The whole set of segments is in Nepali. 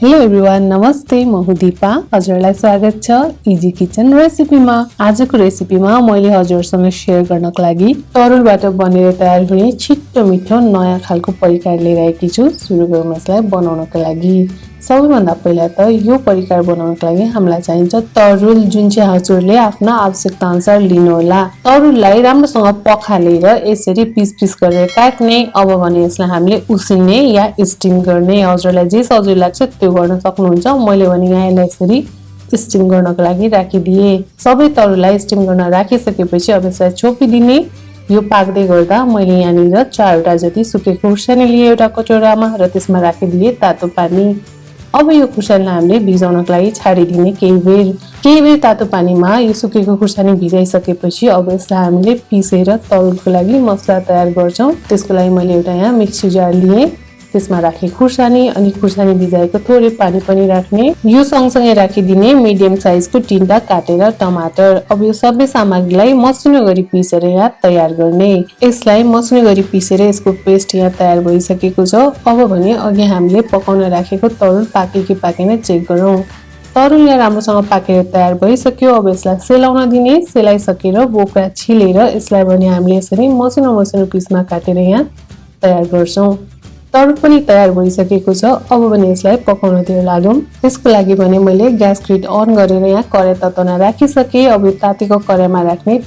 हेलो एभ्रिवान, नमस्ते। म हुँ दिपा। हजुरलाई स्वागत छ इजी किचन रेसिपीमा। आजको रेसिपीमा मैले हजुरसँग शेयर गर्नको लागि तरुलबाट बनेर तयार हुने छिटो मिठो नयाँ खालको परिकार लिएर आएकी छु। सुरु गरौँ यसलाई बनाउनको लागि। सबैभन्दा पहिला त यो परिकार बनाउनको लागि हामीलाई चाहिन्छ तरुल, जुन चाहिँ हजुरले आफ्नो आवश्यकता अनुसार लिनुहोला। तरुललाई राम्रोसँग पखालेर यसरी पिस पिस गरेर काट्ने। अब भने यसलाई हामीले उसिन्ने या स्टिम गर्ने, हजुरलाई जे सजिलो लाग्छ त्यो गर्न सक्नुहुन्छ। मैले भने यहाँ यसलाई यसरी स्टिम गर्नको लागि राखिदिए। सबै तरुललाई स्टिम गर्न राखिसकेपछि अब यसलाई छोपिदिने। यो पाक्दै गर्दा मैले यहाँनिर 4वटा जति सुकेको खुर्सानी लिए एउटा कटोरामा र त्यसमा राखिदिए तातो पानी। अब यो खुर्सानीलाई हामीले भिजाउनको लागि छाडिदिने केही बेर तातो पानीमा यो सुकेको खुर्सानी भिजाइसकेपछि अब यसलाई हामीले पिसेर तरुलको लागि मसला तयार गर्छौं। त्यसको लागि मैले एउटा यहाँ मिक्सी जार लिए, त्यसमा राखे खुर्सानी अनि खुर्सानी भिजाएको थोरै पानी पनि राख्ने। यो सँगसँगै राखिदिने मिडियम साइजको 3टा काटेर टमाटर। अब यो सबै सामग्रीलाई मसिनो गरी पिसेर यहाँ तयार गर्ने। यसलाई मसिनो गरी पिसेर यसको पेस्ट यहाँ तयार भइसकेको छ। अब भने अघि हामीले पकाउन राखेको तरुल पाके कि पाकेन चेक गरौँ। तरुल यहाँ राम्रोसँग पाकेर तयार भइसक्यो। अब यसलाई सेलाउन दिने। सेलाइसकेर बोक्रा छिलेर यसलाई भने हामीले यसरी मसिनो मसिनो पिसमा काटेर यहाँ तयार गर्छौं। तरुल पनि तयार भइसकेको छ। अब भने यसलाई पकाउनतिर लागौं। त्यसको लागि भने मैले ग्यास ग्रिड अन गरेर यहाँ कराई तताउन राखिसके। अब यो तातेको कराईमा राख्ने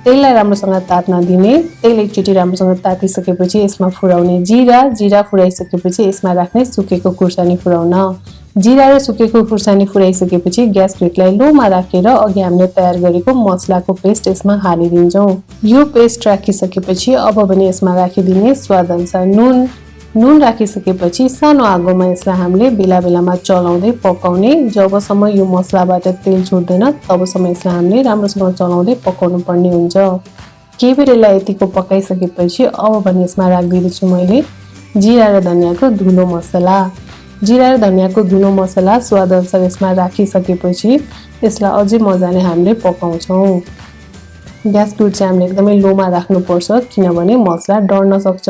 तेललाई राम्रोसँग तात्न दिने। तेल एकचोटि राम्रोसँग तातिसकेपछि यसमा फुराउने जीरा फुराइसकेपछि यसमा राख्ने सुकेको खुर्सानी फुराउन। जीरा र सुकेको खुर्सानी फुराइसकेपछि ग्यास ग्रिडलाई लोमा राखेर अघि हामीले तयार गरेको मसलाको पेस्ट यसमा हालिदिन्छौं। यो पेस्ट राखिसकेपछि अब भने यसमा राखिदिने स्वाद अनुसार नुन राखिसकेपछि सानो आगोमा यसलाई हामीले बेला बेलामा चलाउँदै पकाउने। जबसम्म यो मसलाबाट तेल छोड्दैन तबसम्म यसलाई हामीले राम्रोसँग चलाउँदै पकाउनु पर्ने हुन्छ। केही बेर यसलाई यतिको पकाइसकेपछि अब भने यसमा राखिदिन्छु मैले जीरा र धनियाको धुलो मसला स्वाद अनुसार यसमा राखिसकेपछि यसलाई अझै मजाले हामीले पकाउँछौं। ग्यास ग्रिड चाहिँ हामीले एकदमै लोमा राख्नुपर्छ किनभने मसला डढ्न सक्छ।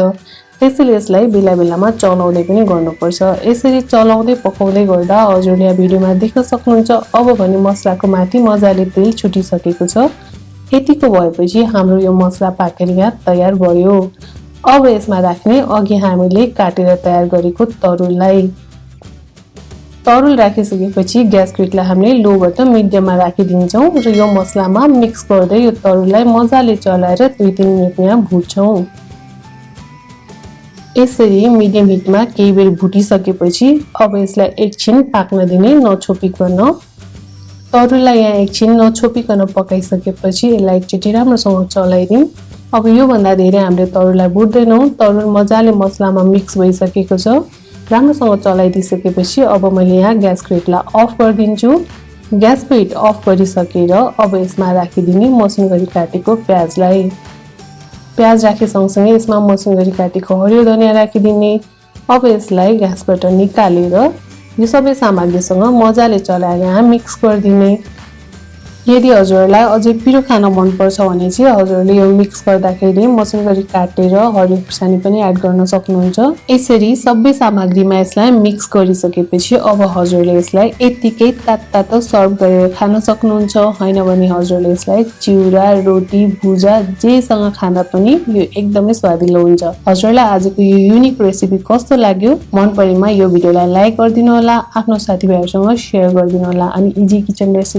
त्यसैले यसलाई बेला बेलामा चलाउँदै पनि गर्नुपर्छ। यसरी चलाउँदै पकाउँदै गर्दा हजुरले यहाँ भिडियोमा देख्न सक्नुहुन्छ। अब भने मसलाको माथि मजाले तेल छुटिसकेको छ। यतिको भएपछि हाम्रो यो मसला पाकेर यहाँ तयार भयो। अब यसमा राख्ने अघि हामीले काटेर तयार गरेको तरुल राखिसकेपछि ग्यास ग्रिडलाई हामीले लोबाट मिडियममा राखिदिन्छौं र यो मसलामा मिक्स गर्दै यो तरुललाई मजाले चलाएर 2-3 मिनेट यहाँ भुट्छौं। यसरी मिडियम हिटमा केही बेर भुटिसकेपछि अब यसलाई एकछिन पाक्न दिने, नछोपिकन। तरुललाई यहाँ एकछिन नछोपिकन पकाइसकेपछि यसलाई एकचोटि राम्रोसँग चलाइदिउँ। अब यो भन्दा धेरै हामीले तरुललाई भुट्दैनौं। तरुल मजाले मसलामा मिक्स भइसकेको छ। राम्रोसँग चलाइदिसकेपछि अब मैले यहाँ ग्यास ग्रिडलाई अफ गरिदिन्छु। ग्यासको हिट अफ गरिसकेर अब यसमा राखिदिने मसिनो गरी काटेको प्याज राखे सँगसँगै यसमा मसिनो गरी काटेको हरियो धनिया राखिदिने। अब यसलाई ग्यासबाट निकालेर यो सबै सामग्रीसँग मजाले चलाएर यहाँ मिक्स गरिदिने। यदि हजुरलाई अझै पिरो खान मन पर्छ भने चाहिँ हजुरले यो मिक्स गर्दाखेरि मसिनो गरी काटेर हरियो खुर्सानी पनि एड गर्न सक्नुहुन्छ। यसरी सबै सामग्रीमा यसलाई मिक्स गरिसकेपछि अब हजुरले यसलाई यतिकै तातो सर्भ गरेर खान सक्नुहुन्छ। हैन भने हजुरले यसलाई चिउरा, रोटी, भुजा जेसँग खाँदा पनि यो एकदमै स्वादिलो हुन्छ। हजुरलाई आजको यो युनिक रेसिपी कस्तो लाग्यो? मन परेमा यो भिडियोलाई लाइक गरिदिनु होला, आफ्नो साथीभाइहरुसँग शेयर गरिदिनु होला अनि इजी किचन रेसिपी